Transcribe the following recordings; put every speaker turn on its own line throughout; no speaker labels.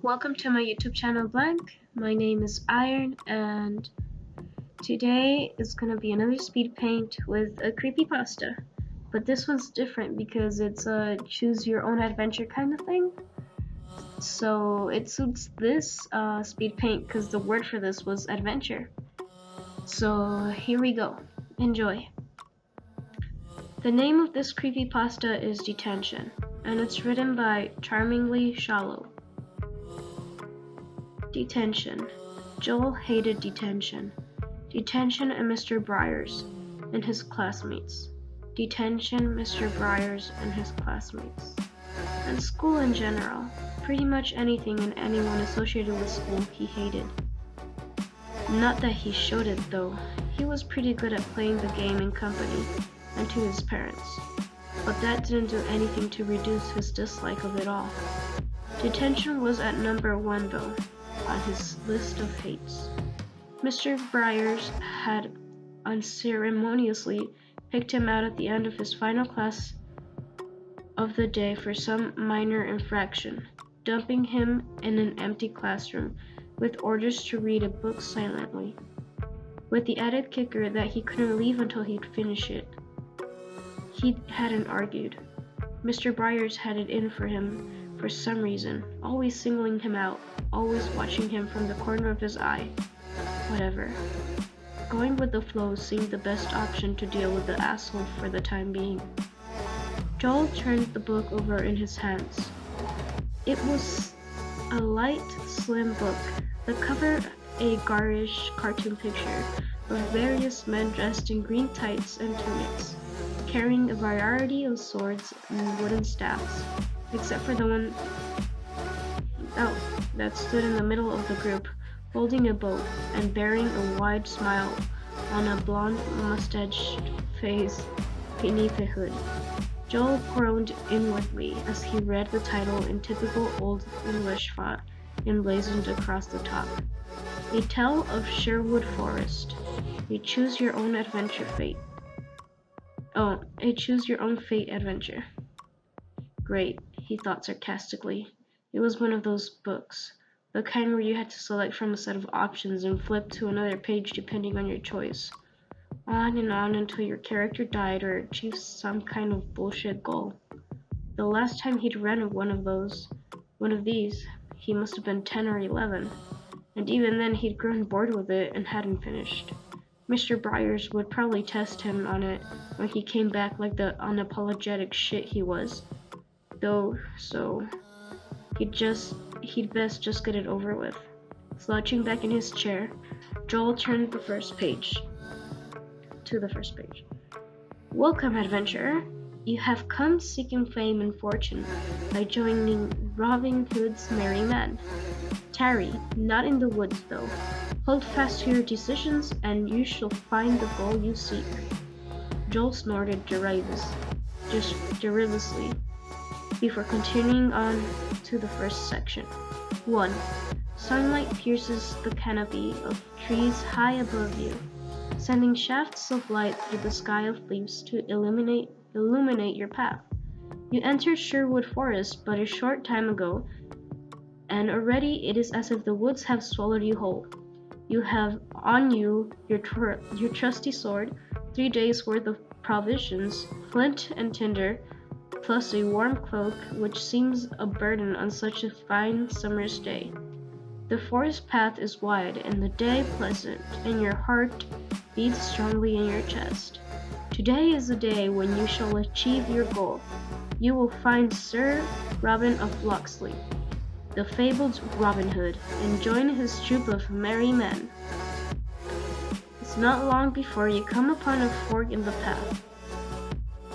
welcome to my YouTube channel Blank. My name is Iron and today is gonna be another speed paint with a creepypasta. But this one's different because it's a choose your own adventure kind of thing. So it suits this speed paint because the word for this was adventure. So here we go. Enjoy. The name of this creepypasta is Detention, and it's written by Charmingly Shallow. Detention. Joel hated detention. Detention and Mr. Briars and his classmates. Detention, Mr. Briars and his classmates. And school in general. Pretty much anything and anyone associated with school he hated. Not that he showed it though. He was pretty good at playing the game in company and to his parents. But that didn't do anything to reduce his dislike of it all. Detention was at number 1 though, on his list of hates. Mr. Briars had unceremoniously picked him out at the end of his final class of the day for some minor infraction, dumping him in an empty classroom with orders to read a book silently, with the added kicker that he couldn't leave until he'd finish it. He hadn't argued. Mr. Briars had it in for him for some reason, always singling him out, always watching him from the corner of his eye. Whatever. Going with the flow seemed the best option to deal with the asshole for the time being. Joel turned the book over in his hands. It was a light, slim book. The cover a garish cartoon picture of various men dressed in green tights and tunics, carrying a variety of swords and wooden staffs, except for the one that stood in the middle of the group, holding a bow and bearing a wide smile on a blonde mustached face beneath a hood. Joel groaned inwardly as he read the title in typical Old English font emblazoned across the top. A Tale of Sherwood Forest. A Choose Your Own Adventure Fate. A Choose Your Own Fate adventure. Great, he thought sarcastically. It was one of those books, the kind where you had to select from a set of options and flip to another page depending on your choice. On and on until your character died or achieved some kind of bullshit goal. The last time he'd read one of these, he must have been 10 or 11, and even then he'd grown bored with it and hadn't finished. Mr. Briars would probably test him on it when he came back like the unapologetic shit he was. So he'd best just get it over with. Slouching back in his chair, Joel turned to the first page. Welcome, adventurer. You have come seeking fame and fortune by joining Robin Hood's merry men. Tarry, not in the woods though. Hold fast to your decisions and you shall find the goal you seek. Joel snorted derivatively before continuing on to the first section. 1. Sunlight pierces the canopy of trees high above you, sending shafts of light through the sky of leaves to illuminate your path. You entered Sherwood Forest but a short time ago, and already it is as if the woods have swallowed you whole. You have on you your trusty sword, 3 days' worth of provisions, flint and tinder, plus a warm cloak which seems a burden on such a fine summer's day. The forest path is wide and the day pleasant, and your heart beats strongly in your chest. Today is the day when you shall achieve your goal. You will find Sir Robin of Locksley, the fabled Robin Hood, and join his troop of merry men. It's not long before you come upon a fork in the path.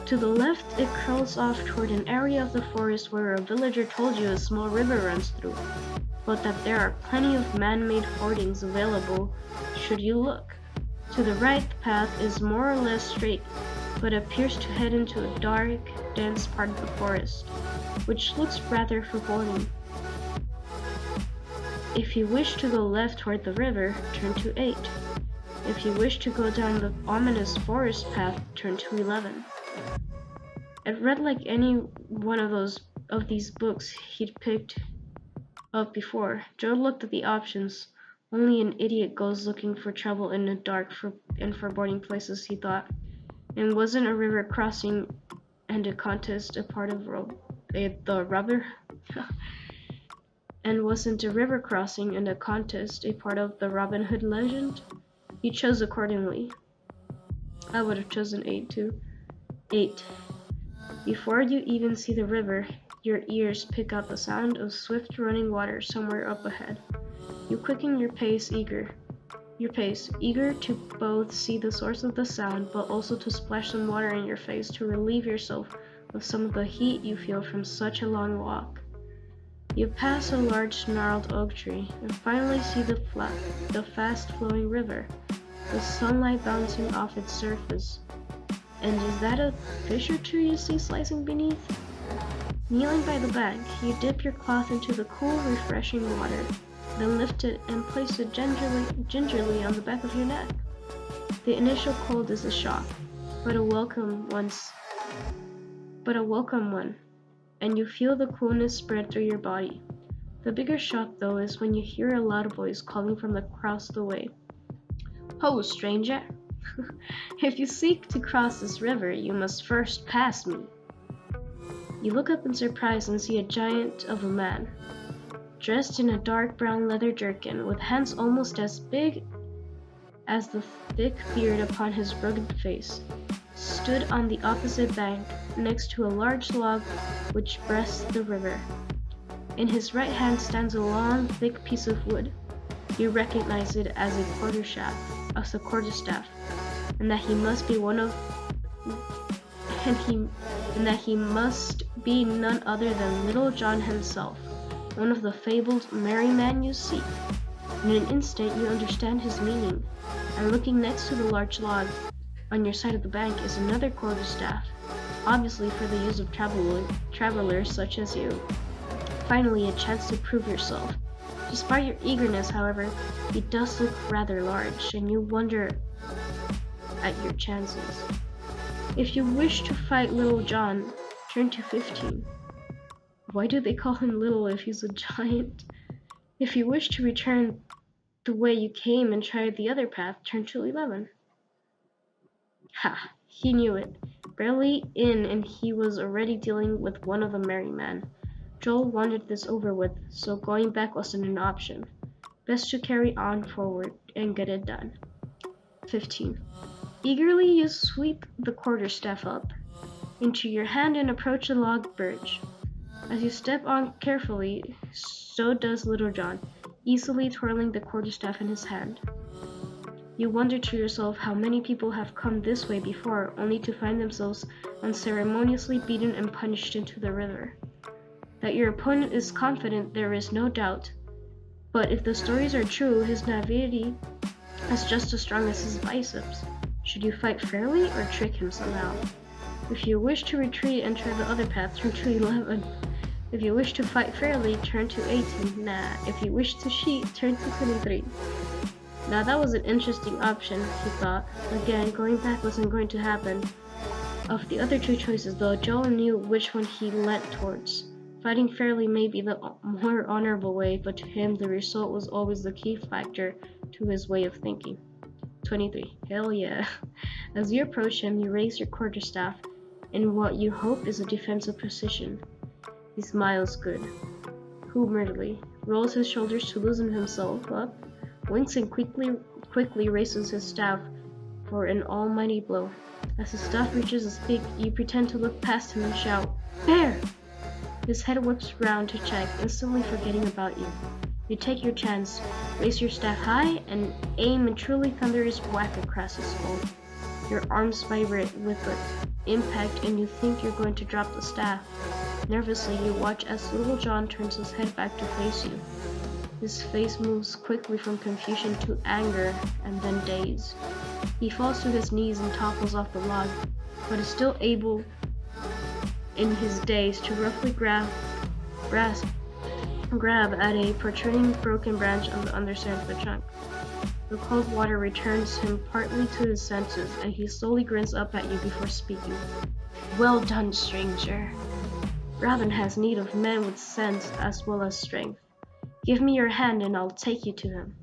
To the left, it curls off toward an area of the forest where a villager told you a small river runs through, but that there are plenty of man-made fordings available should you look. To the right, the path is more or less straight, but appears to head into a dark, dense part of the forest, which looks rather foreboding. If you wish to go left toward the river, turn to 8. If you wish to go down the ominous forest path, turn to 11. It read like any one of these books he'd picked of before. Joe looked at the options. Only an idiot goes looking for trouble in the dark and foreboding places, he thought. And wasn't a river crossing and a contest a part of the rubber? And wasn't a river crossing and a contest a part of the Robin Hood legend? He chose accordingly. I would have chosen 8 too. 8. Before you even see the river, your ears pick up the sound of swift running water somewhere up ahead. You quicken your pace, eager to both see the source of the sound, but also to splash some water in your face to relieve yourself of some of the heat you feel from such a long walk. You pass a large gnarled oak tree and finally see the fast-flowing river, the sunlight bouncing off its surface. And is that a fish or two you see slicing beneath? Kneeling by the bank, you dip your cloth into the cool, refreshing water, then lift it and place it gingerly on the back of your neck. The initial cold is a shock, but a welcome one, and you feel the coolness spread through your body. The bigger shock, though, is when you hear a loud voice calling from across the way. "Ho, stranger! If you seek to cross this river, you must first pass me." You look up in surprise and see a giant of a man, dressed in a dark brown leather jerkin, with hands almost as big as the thick beard upon his rugged face, stood on the opposite bank next to a large log which breasts the river. In his right hand stands a long, thick piece of wood. You recognize it as a quarterstaff, and that he must be none other than Little John himself, one of the fabled merry men you seek. In an instant you understand his meaning, and looking next to the large log on your side of the bank is another quarterstaff, obviously for the use of travelers such as you. Finally, a chance to prove yourself. Despite your eagerness, however, he does look rather large, and you wonder at your chances. If you wish to fight Little John, turn to 15. Why do they call him little if he's a giant? If you wish to return the way you came and try the other path, turn to 11. Ha! He knew it. Barely in, and he was already dealing with one of the merry men. Joel wanted this over with, so going back wasn't an option. Best to carry on forward and get it done. 15. Eagerly you sweep the quarterstaff up into your hand and approach the log bridge. As you step on carefully, so does Little John, easily twirling the quarterstaff in his hand. You wonder to yourself how many people have come this way before, only to find themselves unceremoniously beaten and punished into the river. That your opponent is confident there is no doubt, but if the stories are true, his naivety is just as strong as his biceps. Should you fight fairly or trick him somehow? If you wish to retreat and try the other path, turn to 11. If you wish to fight fairly, turn to 18. If you wish to cheat, turn to 23. Now that was an interesting option, he thought. Again, going back wasn't going to happen. Of the other two choices, though, Joel knew which one he leant towards. Fighting fairly may be the more honorable way, but to him the result was always the key factor to his way of thinking. 23. Hell yeah. As you approach him, you raise your quarterstaff in what you hope is a defensive position. He smiles humoredly, rolls his shoulders to loosen himself up, winks and quickly raises his staff for an almighty blow. As his staff reaches his peak, you pretend to look past him and shout, "Bear!" His head whips round to check, instantly forgetting about you. You take your chance, raise your staff high, and aim a truly thunderous whack across his skull. Your arms vibrate with the impact, and you think you're going to drop the staff. Nervously, you watch as Little John turns his head back to face you. His face moves quickly from confusion to anger, and then daze. He falls to his knees and topples off the log, but is still able in his daze to roughly grab at a protruding broken branch on the underside of the trunk. The cold water returns him partly to his senses, and he slowly grins up at you before speaking. "Well done, stranger. Robin has need of men with sense as well as strength. Give me your hand and I'll take you to him.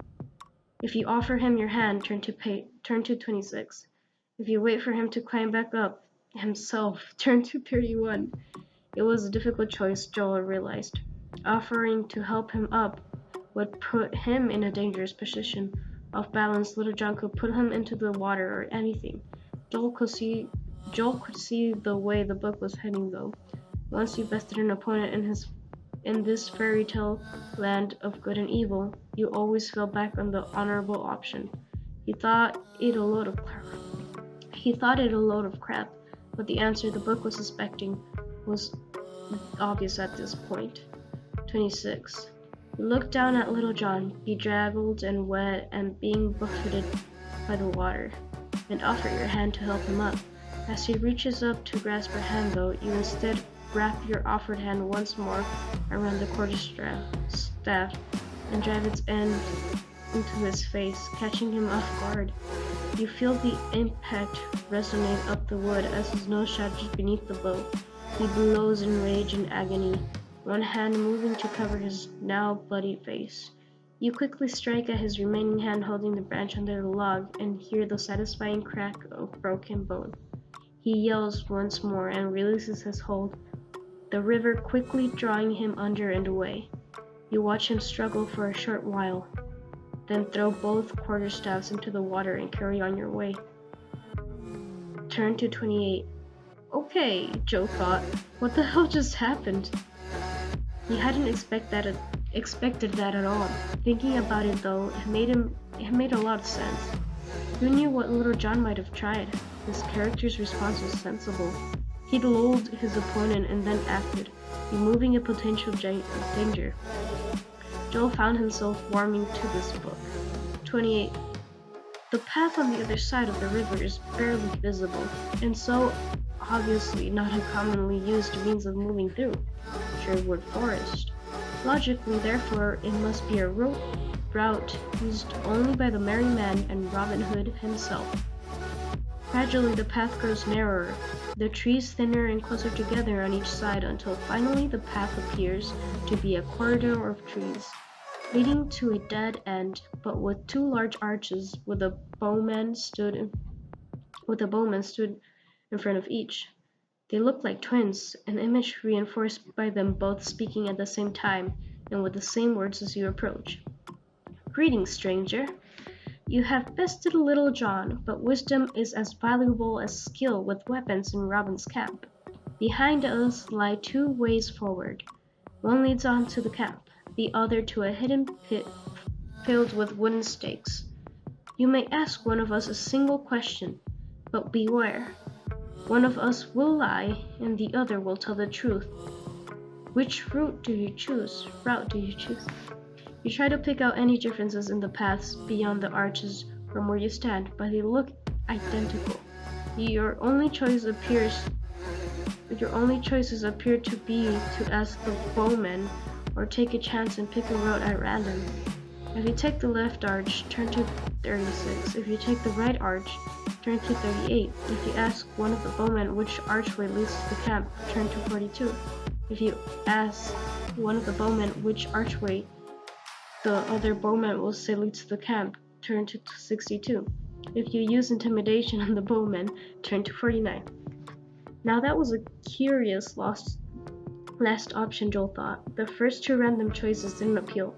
If you offer him your hand, turn to 26. If you wait for him to climb back up himself, turn to 31. It was a difficult choice, Joel realized. Offering to help him up would put him in a dangerous position. Off balance, Little John could put him into the water or anything. Joel could see the way the book was heading though. Once you bested an opponent in this fairy tale land of good and evil, you always fell back on the honorable option. He thought it a load of crap, but the answer the book was suspecting was obvious at this point. 26. You look down at Little John, bedraggled and wet and being buffeted by the water, and offer your hand to help him up. As he reaches up to grasp your hand though, you instead wrap your offered hand once more around the quarterstaff and drive its end into his face, catching him off guard. You feel the impact resonate up the wood as his nose shatters beneath the blow. He blows in rage and agony, one hand moving to cover his now bloody face. You quickly strike at his remaining hand holding the branch under the log and hear the satisfying crack of broken bone. He yells once more and releases his hold, the river quickly drawing him under and away. You watch him struggle for a short while, then throw both quarterstaffs into the water and carry on your way. Turn to 28. Okay, Joe thought. What the hell just happened? He hadn't expected that at all. Thinking about it though, it made a lot of sense. Who knew what Little John might have tried? His character's response was sensible. He'd lulled his opponent and then acted, removing a potential danger. Joel found himself warming to this book. 28. The path on the other side of the river is barely visible, and so obviously not a commonly used means of moving through Sherwood Forest. Logically, therefore, it must be a route used only by the merry man and Robin Hood himself. Gradually, the path grows narrower, the trees thinner and closer together on each side until finally the path appears to be a corridor of trees, leading to a dead end, but with two large arches with a bowman stood in front of each. They looked like twins, an image reinforced by them both speaking at the same time and with the same words as you approach. Greetings, stranger. You have bested Little John, but wisdom is as valuable as skill with weapons in Robin's camp. Behind us lie two ways forward. One leads on to the camp, the other to a hidden pit filled with wooden stakes. You may ask one of us a single question, but beware. One of us will lie, and the other will tell the truth. Which route do you choose? You try to pick out any differences in the paths beyond the arches from where you stand, but they look identical. Your only choices appear to be to ask the bowman or take a chance and pick a route at random. If you take the left arch, turn to 36. If you take the right arch, turn to 38. If you ask one of the bowmen which archway leads to the camp, turn to 42. If you ask one of the bowmen which archway the other bowman will say leads to the camp, turn to 62. If you use intimidation on the bowman, turn to 49. Now that was a curious last option, Joel thought. The first two random choices didn't appeal.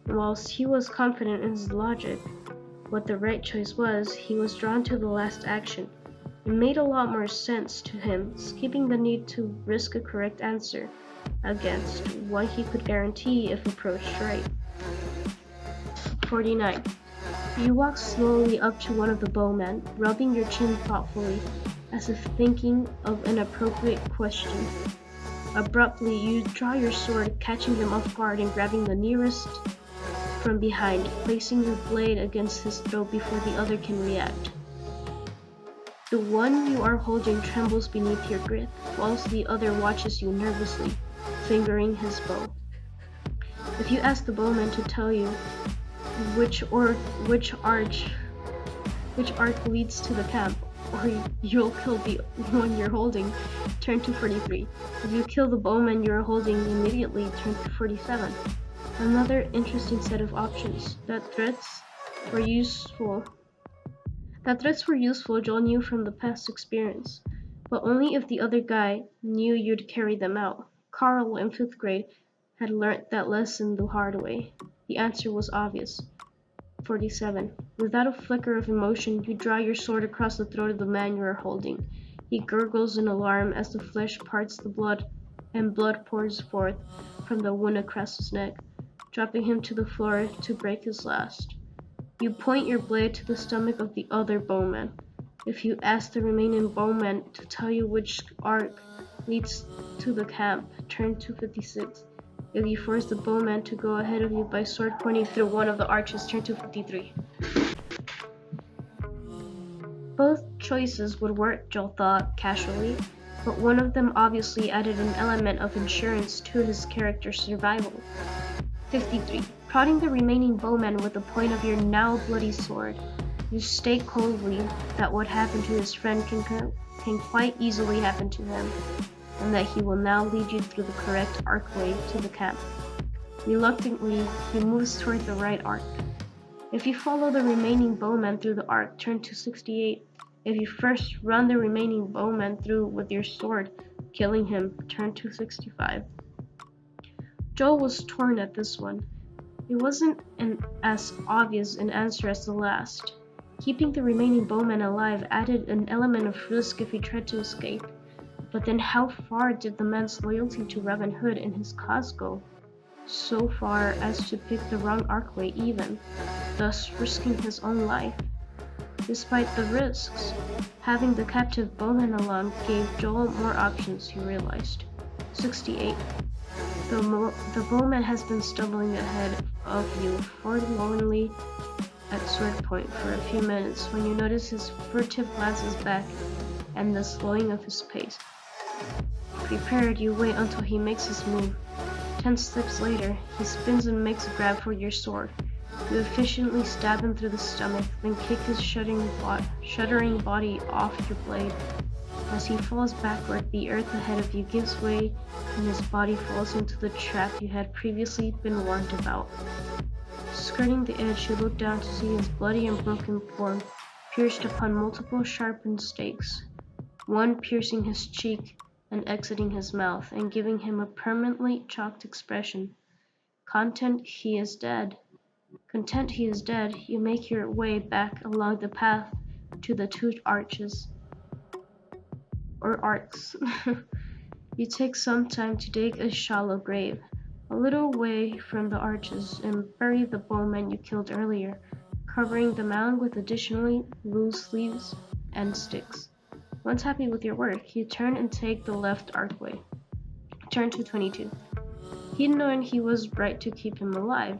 And whilst he was confident in his logic, what the right choice was, he was drawn to the last action. It made a lot more sense to him, skipping the need to risk a correct answer against what he could guarantee if approached right. 49. You walk slowly up to one of the bowmen, rubbing your chin thoughtfully, as if thinking of an appropriate question. Abruptly, you draw your sword, catching him off guard and grabbing the nearest from behind, placing your blade against his throat before the other can react. The one you are holding trembles beneath your grip, whilst the other watches you nervously, fingering his bow. If you ask the bowman to tell you which arch leads to the camp, or you'll kill the one you're holding, turn to 43. If you kill the bowman you're holding immediately, turn to 47. Another interesting set of options. That threats were useful, Joel knew from the past experience, but only if the other guy knew you'd carry them out. Carl, in 5th grade, had learnt that lesson the hard way. The answer was obvious. 47. Without a flicker of emotion, you draw your sword across the throat of the man you are holding. He gurgles in alarm as the flesh parts the blood, and blood pours forth from the wound across his neck, dropping him to the floor to break his last. You point your blade to the stomach of the other bowman. If you ask the remaining bowman to tell you which arc leads to the camp, turn to 56. If you force the bowman to go ahead of you by sword pointing through one of the arches, turn to 53. Both choices would work, Joel thought casually, but one of them obviously added an element of insurance to his character's survival. 53. Prodding the remaining bowman with the point of your now bloody sword, you state coldly that what happened to his friend can quite easily happen to him, and that he will now lead you through the correct archway to the camp. Reluctantly, he moves toward the right arc. If you follow the remaining bowman through the arc, turn to 68. If you first run the remaining bowman through with your sword, killing him, turn to 65. Joel was torn at this one. It wasn't as obvious an answer as the last. Keeping the remaining bowman alive added an element of risk if he tried to escape. But then how far did the man's loyalty to Robin Hood and his cause go? So far as to pick the wrong archway even, thus risking his own life. Despite the risks, having the captive bowman along gave Joel more options, he realized. 68. The bowman has been stumbling ahead of you forlornly at sword point for a few minutes when you notice his furtive glances back and the slowing of his pace. Prepared, you wait until he makes his move. 10 steps later, he spins and makes a grab for your sword. You efficiently stab him through the stomach, then kick his shuddering body off your blade. As he falls backward, the earth ahead of you gives way and his body falls into the trap you had previously been warned about. Skirting the edge, you look down to see his bloody and broken form, pierced upon multiple sharpened stakes, one piercing his cheek and exiting his mouth and giving him a permanently chalked expression. Content he is dead, you make your way back along the path to the 2 arches. Or arcs. You take some time to dig a shallow grave, a little way from the arches, and bury the bowman you killed earlier, covering the mound with additionally loose leaves and sticks. Once happy with your work, you turn and take the left archway. Turn to 22. He'd known he was right to keep him alive.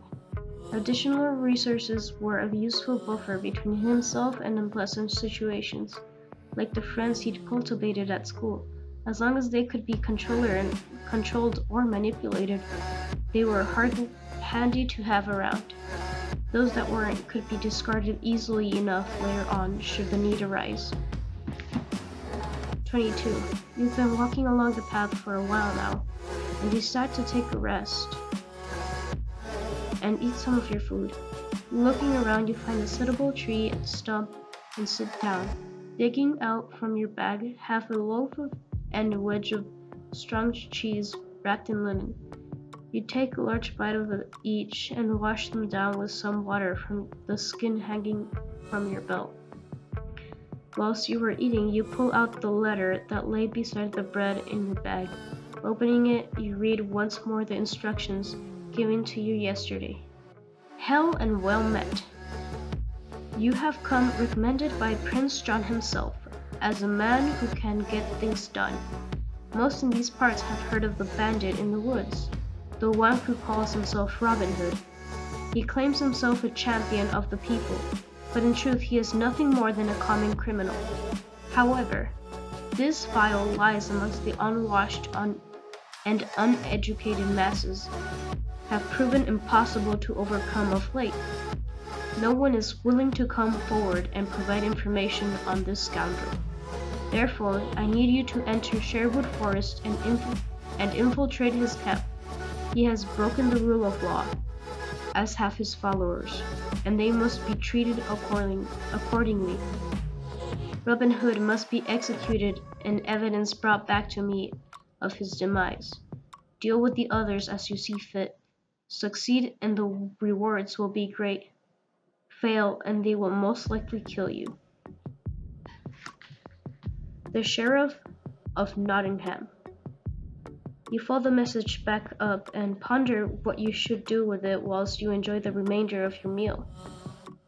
Additional resources were a useful buffer between himself and unpleasant situations, like the friends he'd cultivated at school. As long as they could be controlled or manipulated, they were handy to have around. Those that weren't could be discarded easily enough later on should the need arise. 22. You've been walking along the path for a while now, and decide to take a rest and eat some of your food. Looking around, you find a suitable tree and stump and sit down. Digging out from your bag, half a loaf and a wedge of strong cheese wrapped in linen. You take a large bite of each and wash them down with some water from the skin hanging from your belt. Whilst you were eating, you pull out the letter that lay beside the bread in your bag. Opening it, you read once more the instructions given to you yesterday. Hail and well met. You have come recommended by Prince John himself, as a man who can get things done. Most in these parts have heard of the bandit in the woods, the one who calls himself Robin Hood. He claims himself a champion of the people, but in truth he is nothing more than a common criminal. However, this vile lies amongst the unwashed and uneducated masses have proven impossible to overcome of late. No one is willing to come forward and provide information on this scoundrel. Therefore, I need you to enter Sherwood Forest and infiltrate his camp. He has broken the rule of law. as have his followers, and they must be treated accordingly. Robin Hood must be executed and evidence brought back to me of his demise. Deal with the others as you see fit. Succeed and the rewards will be great. Fail and they will most likely kill you. The Sheriff of Nottingham. You fold the message back up and ponder what you should do with it whilst you enjoy the remainder of your meal.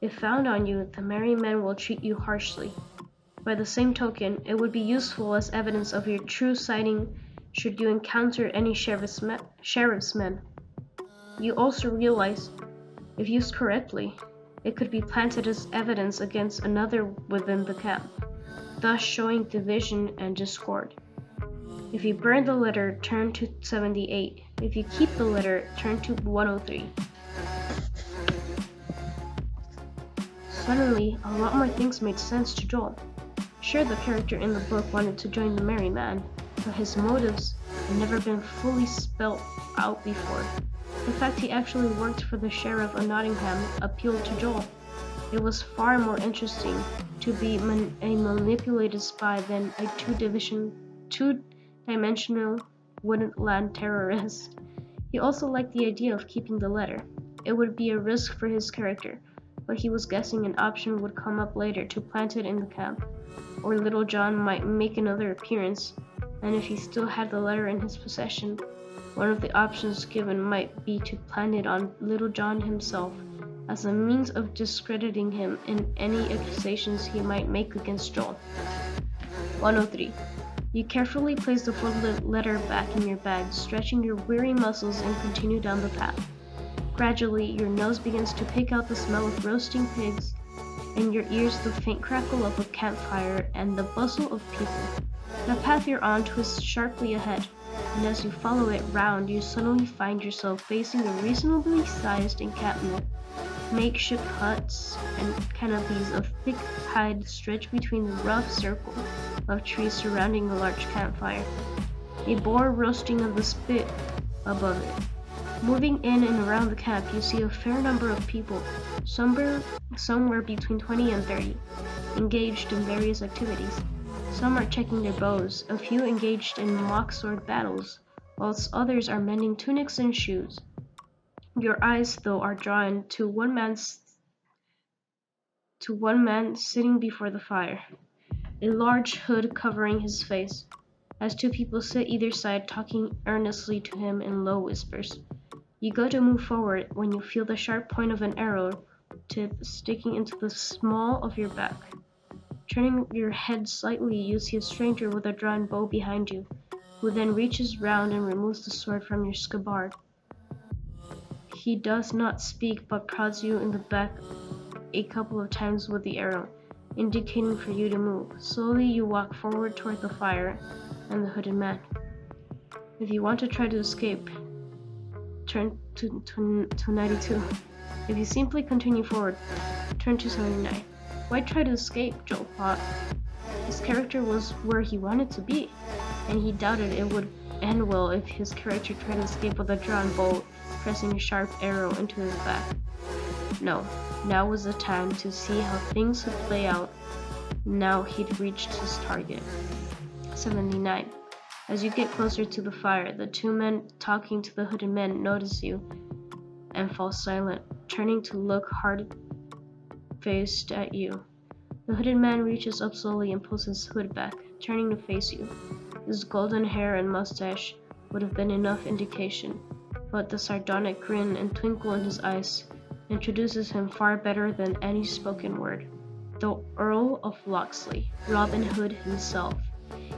If found on you, the merry men will treat you harshly. By the same token, it would be useful as evidence of your true sighting should you encounter any sheriff's men. You also realize, if used correctly, it could be planted as evidence against another within the camp, thus showing division and discord. If you burn the letter, turn to 78. If you keep the letter, turn to 103. Suddenly, a lot more things made sense to Joel. Sure, the character in the book wanted to join the merry men, but his motives had never been fully spelled out before. The fact he actually worked for the Sheriff of Nottingham appealed to Joel. It was far more interesting to be a manipulated spy than a two-dimensional woodland terrorist. He also liked the idea of keeping the letter. It would be a risk for his character, but he was guessing an option would come up later to plant it in the camp, or Little John might make another appearance, and if he still had the letter in his possession, one of the options given might be to plant it on Little John himself as a means of discrediting him in any accusations he might make against Joel. 103. You carefully place the folded letter back in your bag, stretching your weary muscles and continue down the path. Gradually, your nose begins to pick out the smell of roasting pigs, and your ears the faint crackle of a campfire and the bustle of people. The path you're on twists sharply ahead, and as you follow it round, you suddenly find yourself facing a reasonably sized encampment. Makeshift huts and canopies of thick hide stretch between the rough circle of trees surrounding a large campfire. A boar roasting on the spit above it. Moving in and around the camp, you see a fair number of people, somewhere between 20 and 30, engaged in various activities. Some are checking their bows, a few engaged in mock sword battles, whilst others are mending tunics and shoes. Your eyes, though, are drawn to one man sitting before the fire, a large hood covering his face, as two people sit either side talking earnestly to him in low whispers. You go to move forward when you feel the sharp point of an arrow tip sticking into the small of your back. Turning your head slightly, you see a stranger with a drawn bow behind you, who then reaches round and removes the sword from your scabbard. He does not speak, but prods you in the back a couple of times with the arrow, indicating for you to move. Slowly you walk forward toward the fire and the hooded man. If you want to try to escape, turn to 92. If you simply continue forward, turn to 79. Why try to escape? Joel thought. His character was where he wanted to be, and he doubted it would end well if his character tried to escape with a drawn bow, pressing a sharp arrow into his back. No, now was the time to see how things would play out. Now he'd reached his target. 79. As you get closer to the fire, the two men talking to the hooded men notice you and fall silent, turning to look hard-faced at you. The hooded man reaches up slowly and pulls his hood back, turning to face you. His golden hair and mustache would have been enough indication, but the sardonic grin and twinkle in his eyes introduces him far better than any spoken word. The Earl of Locksley, Robin Hood himself.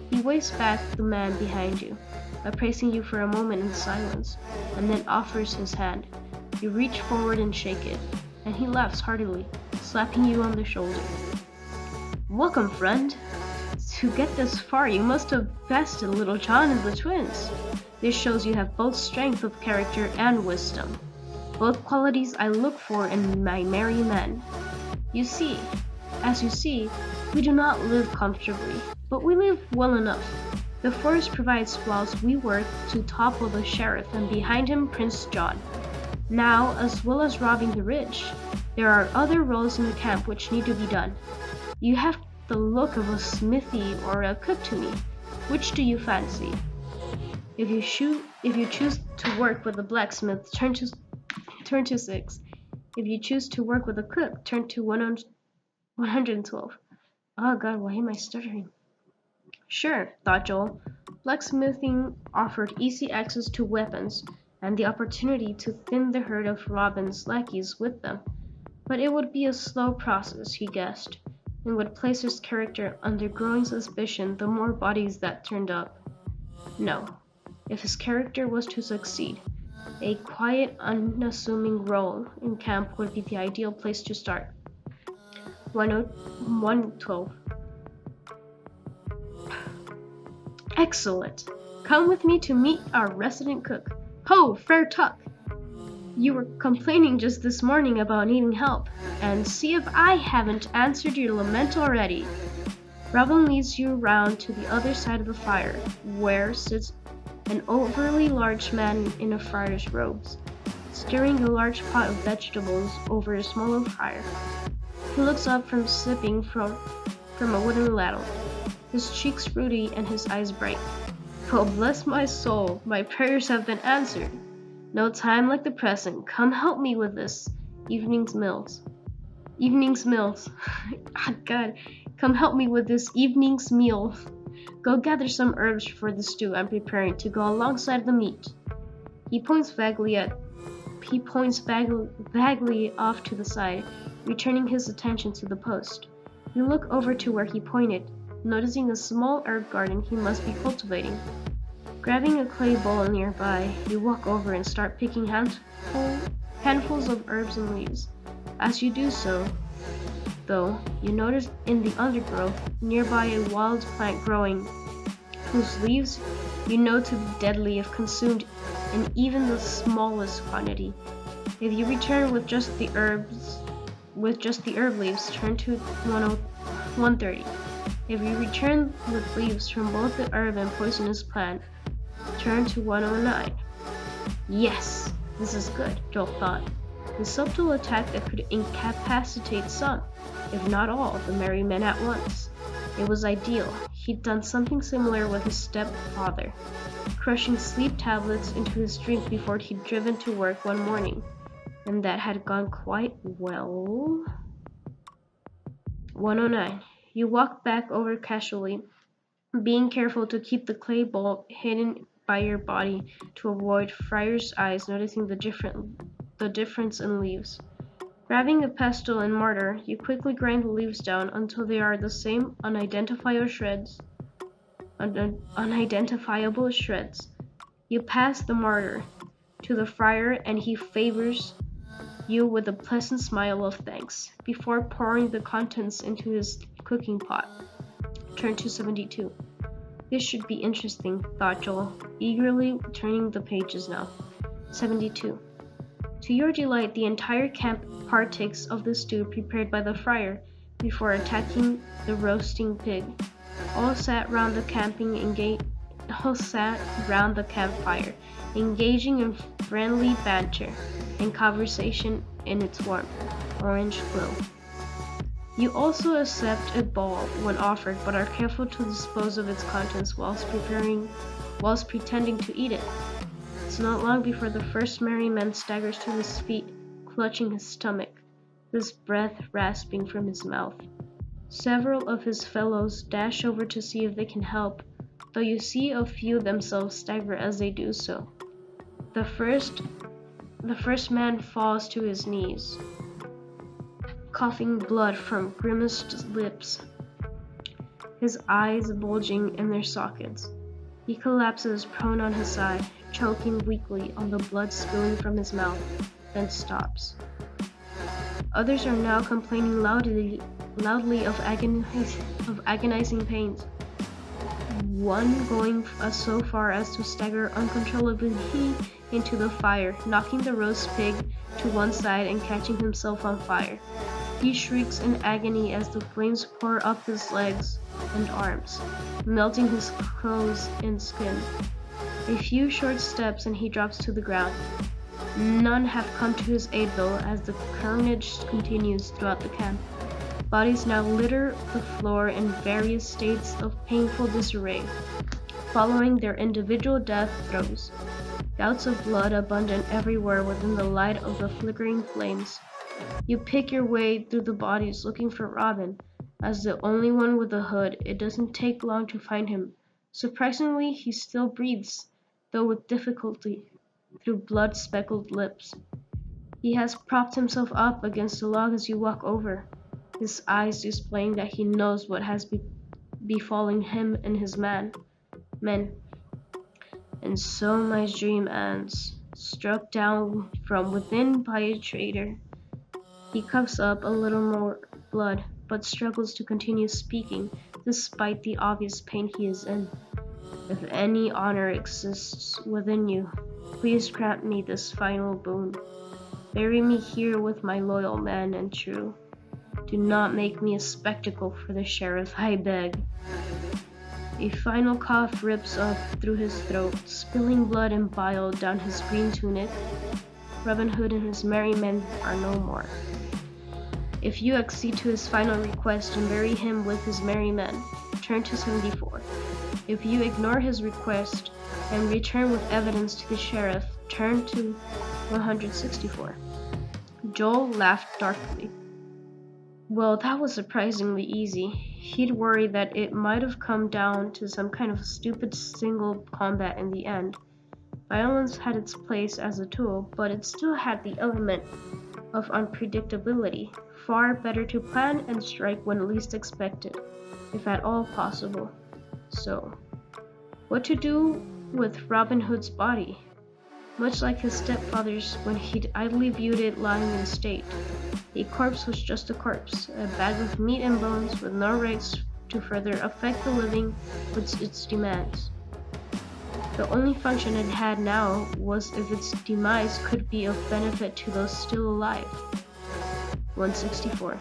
He waves back the man behind you, appraising you for a moment in silence, and then offers his hand. You reach forward and shake it, and he laughs heartily, slapping you on the shoulder. Welcome, friend. To get this far, you must have bested Little John and the twins. This shows you have both strength of character and wisdom, both qualities I look for in my merry men. As you see, we do not live comfortably, but we live well enough. The forest provides whilst we work to topple the sheriff, and behind him Prince John. Now, as well as robbing the rich, there are other roles in the camp which need to be done. You have the look of a smithy or a cook to me. Which do you fancy? If you choose to work with a blacksmith, turn to 6. If you choose to work with a cook, turn to 112. Oh god, why am I stuttering? Sure, thought Joel. Blacksmithing offered easy access to weapons and the opportunity to thin the herd of Robin's lackeys with them. But it would be a slow process, he guessed, and would place his character under growing suspicion the more bodies that turned up. No, if his character was to succeed, a quiet, unassuming role in camp would be the ideal place to start. 112. Excellent. Come with me to meet our resident cook. Ho, Fair Tuck! You were complaining just this morning about needing help, and see if I haven't answered your lament already. Robin leads you round to the other side of the fire, where sits an overly large man in a friar's robes, stirring a large pot of vegetables over a smaller fire. He looks up from sipping from a wooden ladle, his cheeks ruddy and his eyes bright. Oh, bless my soul, my prayers have been answered. No time like the present. Come help me with this evening's meals. Ah, God, come help me with this evening's meal. Go gather some herbs for the stew I'm preparing to go alongside the meat. He points vaguely off to the side, returning his attention to the post. You look over to where he pointed, noticing a small herb garden he must be cultivating. Grabbing a clay bowl nearby, you walk over and start picking handfuls of herbs and leaves. As you do so, though, you notice in the undergrowth nearby a wild plant growing, whose leaves you know to be deadly if consumed in even the smallest quantity. If you return with just the herb leaves, turn to 130. If you return with leaves from both the herb and poisonous plant, turn to 109. Yes, this is good, Joel thought. A subtle attack that could incapacitate some, if not all, the merry men at once. It was ideal. He'd done something similar with his stepfather, crushing sleep tablets into his drink before he'd driven to work one morning, and that had gone quite well. 109. You walk back over casually, being careful to keep the clay bowl hidden by your body to avoid Friar's eyes noticing the difference in leaves. Grabbing a pestle and mortar, you quickly grind the leaves down until they are the same unidentifiable shreds. You pass the mortar to the friar and he favors you with a pleasant smile of thanks before pouring the contents into his cooking pot. Turn to 72. This should be interesting, thought Joel, eagerly turning the pages now. 72. To your delight, the entire camp partakes of the stew prepared by the friar before attacking the roasting pig. All sat round the campfire, engaging in friendly banter and conversation in its warm orange glow. You also accept a bowl when offered, but are careful to dispose of its contents whilst pretending to eat it. It's not long before the first merry man staggers to his feet, clutching his stomach, his breath rasping from his mouth. Several of his fellows dash over to see if they can help, though you see a few themselves stagger as they do so. The first man falls to his knees, coughing blood from grimaced lips, his eyes bulging in their sockets. He collapses prone on his side, choking weakly on the blood spilling from his mouth, then stops. Others are now complaining loudly of agonizing pains, one going so far as to stagger uncontrollably into the fire, knocking the roast pig to one side and catching himself on fire. He shrieks in agony as the flames pour up his legs and arms, melting his clothes and skin. A few short steps and he drops to the ground. None have come to his aid though, as the carnage continues throughout the camp. Bodies now litter the floor in various states of painful disarray, following their individual death throes. Gouts of blood abundant everywhere within the light of the flickering flames. You pick your way through the bodies looking for Robin. As the only one with a hood, it doesn't take long to find him. Surprisingly, he still breathes, though with difficulty, through blood-speckled lips. He has propped himself up against a log as you walk over, his eyes displaying that he knows what has befallen him and his men. And so my dream ends, struck down from within by a traitor. He coughs up a little more blood, but struggles to continue speaking, despite the obvious pain he is in. If any honor exists within you, please grant me this final boon. Bury me here with my loyal men and true. Do not make me a spectacle for the sheriff, I beg. A final cough rips up through his throat, spilling blood and bile down his green tunic. Robin Hood and his merry men are no more. If you accede to his final request and bury him with his merry men, turn to 74. If you ignore his request and return with evidence to the sheriff, turn to 164. Joel laughed darkly. Well, that was surprisingly easy. He'd worried that it might have come down to some kind of stupid single combat in the end. Violence had its place as a tool, but it still had the element of unpredictability. Far better to plan and strike when least expected, if at all possible. So, what to do with Robin Hood's body? Much like his stepfather's when he'd idly viewed it lying in state. A corpse was just a corpse, a bag of meat and bones with no rights to further affect the living with its demands. The only function it had now was if its demise could be of benefit to those still alive. 164.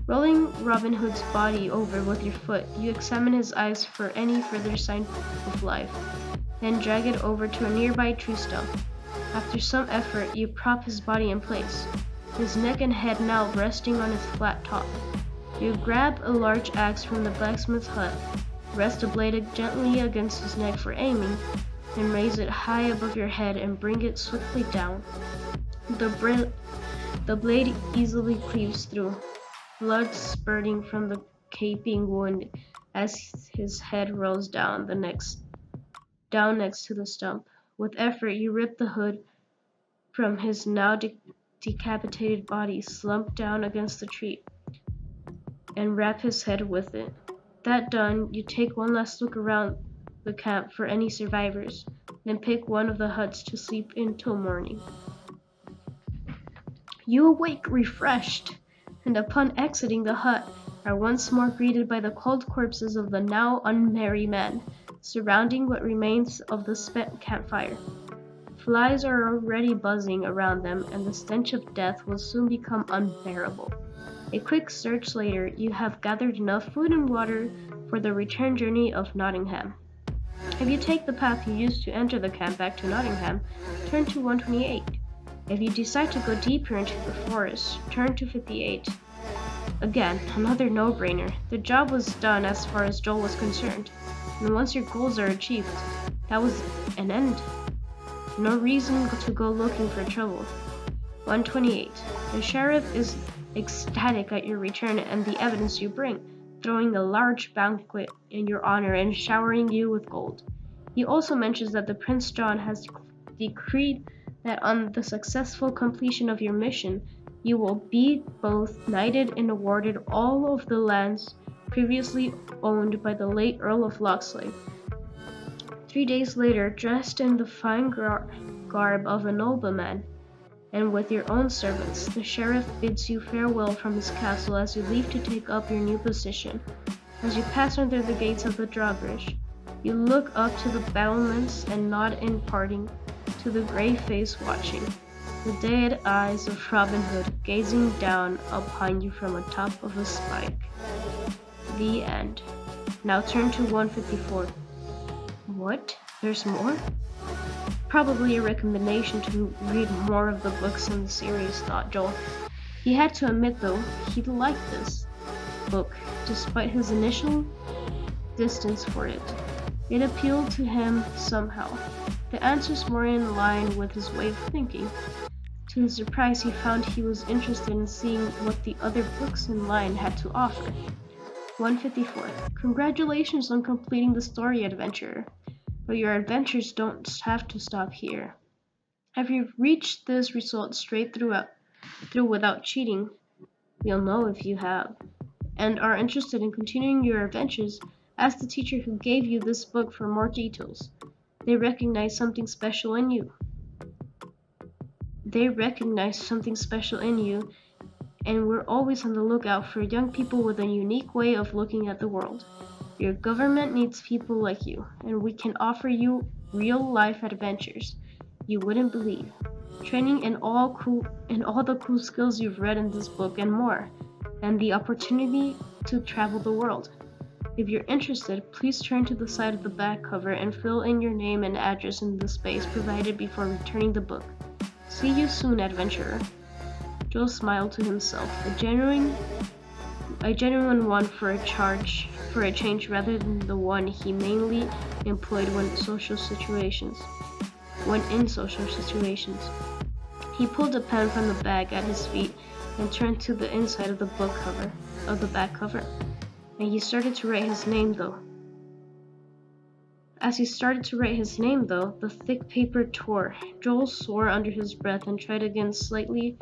Rolling Robin Hood's body over with your foot, you examine his eyes for any further sign of life, then drag it over to a nearby tree stump. After some effort, you prop his body in place, his neck and head now resting on its flat top. You grab a large axe from the blacksmith's hut, rest the blade gently against his neck for aiming, then raise it high above your head and bring it swiftly down. The blade easily cleaves through, blood spurting from the gaping wound as his head rolls down next to the stump. With effort, you rip the hood from his now decapitated body, slump down against the tree, and wrap his head with it. That done, you take one last look around the camp for any survivors, then pick one of the huts to sleep in till morning. You awake refreshed, and upon exiting the hut, are once more greeted by the cold corpses of the now unmerry men, surrounding what remains of the spent campfire. Flies are already buzzing around them, and the stench of death will soon become unbearable. A quick search later, you have gathered enough food and water for the return journey of Nottingham. If you take the path you used to enter the camp back to Nottingham, turn to 128. If you decide to go deeper into the forest, turn to 58. Again, another no-brainer. The job was done as far as Joel was concerned, and once your goals are achieved, that was an end. No reason to go looking for trouble. 128. The sheriff is ecstatic at your return and the evidence you bring, throwing a large banquet in your honor and showering you with gold. He also mentions that the Prince John has decreed that on the successful completion of your mission, you will be both knighted and awarded all of the lands previously owned by the late Earl of Locksley. 3 days later, dressed in the fine garb of a nobleman, and with your own servants, the sheriff bids you farewell from his castle as you leave to take up your new position. As you pass under the gates of the drawbridge, you look up to the battlements and nod in parting to the grey face watching, the dead eyes of Robin Hood gazing down upon you from atop of a spike. The end. Now turn to 154. What? There's more? Probably a recommendation to read more of the books in the series, thought Joel. He had to admit, though, he liked this book, despite his initial distance for it. It appealed to him somehow. The answers were in line with his way of thinking. To his surprise, he found he was interested in seeing what the other books in line had to offer. 154. Congratulations on completing the story, adventurer. But your adventures don't have to stop here. If you've reached this result straight through without cheating, we'll know if you have, and are interested in continuing your adventures, ask the teacher who gave you this book for more details. They recognize something special in you. And we're always on the lookout for young people with a unique way of looking at the world. Your government needs people like you, and we can offer you real-life adventures you wouldn't believe. Training in all the cool skills you've read in this book and more, and the opportunity to travel the world. If you're interested, please turn to the side of the back cover and fill in your name and address in the space provided before returning the book. See you soon, adventurer. Joel smiled to himself, a genuine one for a change rather than the one he mainly employed when in social situations. He pulled a pen from the bag at his feet and turned to the inside of the back cover. And he started to write his name though. As he started to write his name though, the thick paper tore. Joel swore under his breath and tried again slightly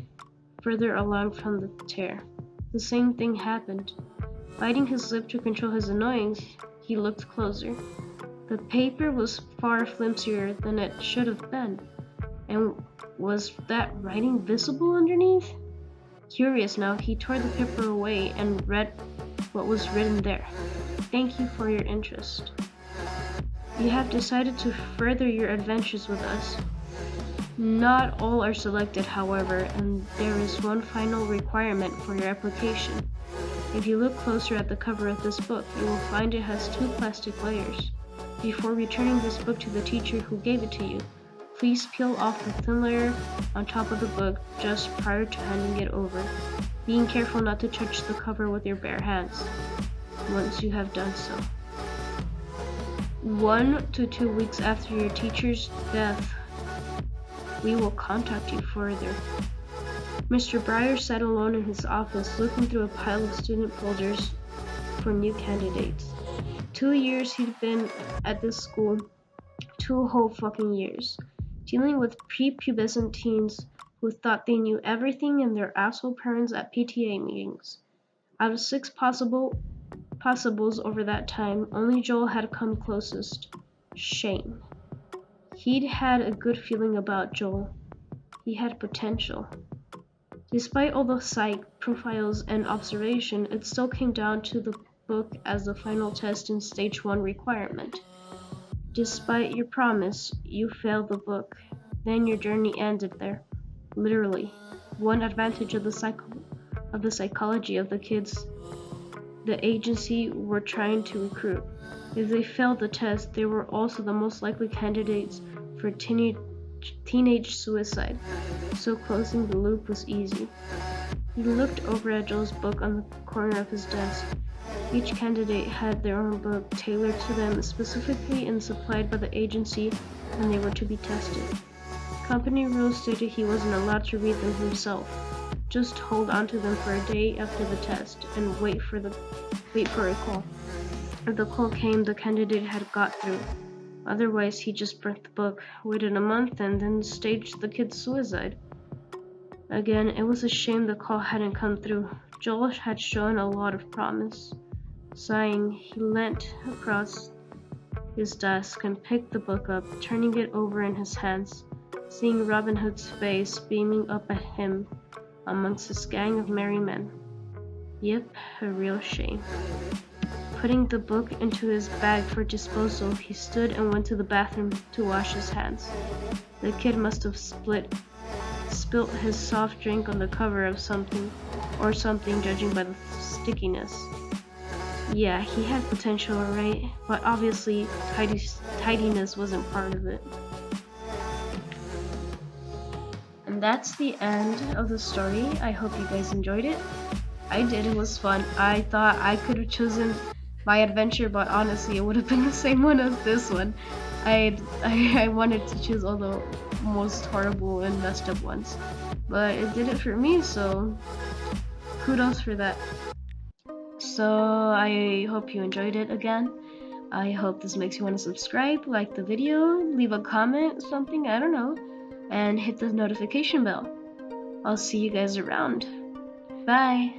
further along from the tear. The same thing happened. Biting his lip to control his annoyance, he looked closer. The paper was far flimsier than it should have been. And was that writing visible underneath? Curious now, he tore the paper away and read what was written there. Thank you for your interest. You have decided to further your adventures with us. Not all are selected, however, and there is one final requirement for your application. If you look closer at the cover of this book, you will find it has 2 plastic layers. Before returning this book to the teacher who gave it to you, please peel off the thin layer on top of the book just prior to handing it over, being careful not to touch the cover with your bare hands. Once you have done so. 1 to 2 weeks after your teacher's death, we will contact you further. Mr. Breyer sat alone in his office, looking through a pile of student folders for new candidates. 2 years he'd been at this school, 2 whole fucking years, dealing with prepubescent teens who thought they knew everything and their asshole parents at PTA meetings. Out of 6 possibles over that time, only Joel had come closest. Shame. He'd had a good feeling about Joel. He had potential. Despite all the psych, profiles, and observation, it still came down to the book as the final test and stage 1 requirement. Despite your promise, you failed the book. Then your journey ended there. Literally. One advantage of the psychology of the kids the agency were trying to recruit. If they failed the test, they were also the most likely candidates for teenage suicide, so closing the loop was easy. He looked over at Joel's book on the corner of his desk. Each candidate had their own book tailored to them specifically and supplied by the agency when they were to be tested. Company rules stated he wasn't allowed to read them himself. Just hold on to them for a day after the test and wait for a call. If the call came, the candidate had got through. Otherwise, he just burnt the book, waited a month, and then staged the kid's suicide. Again, it was a shame the call hadn't come through. Joel had shown a lot of promise. Sighing, he leant across his desk and picked the book up, turning it over in his hands, seeing Robin Hood's face beaming up at him amongst his gang of merry men. Yep, a real shame. Putting the book into his bag for disposal, he stood and went to the bathroom to wash his hands. The kid must have spilt his soft drink on the cover of something, judging by the stickiness. Yeah, he had potential, alright, but obviously tidiness wasn't part of it. And that's the end of the story. I hope you guys enjoyed it. I did. It was fun. I thought I could have chosen my adventure, but honestly it would have been the same one as this one. I wanted to choose all the most horrible and messed up ones, but it did it for me, so kudos for that. So I hope you enjoyed it again. I hope this makes you want to subscribe, like the video, leave a comment, something, I don't know, and hit the notification bell. I'll see you guys around. Bye!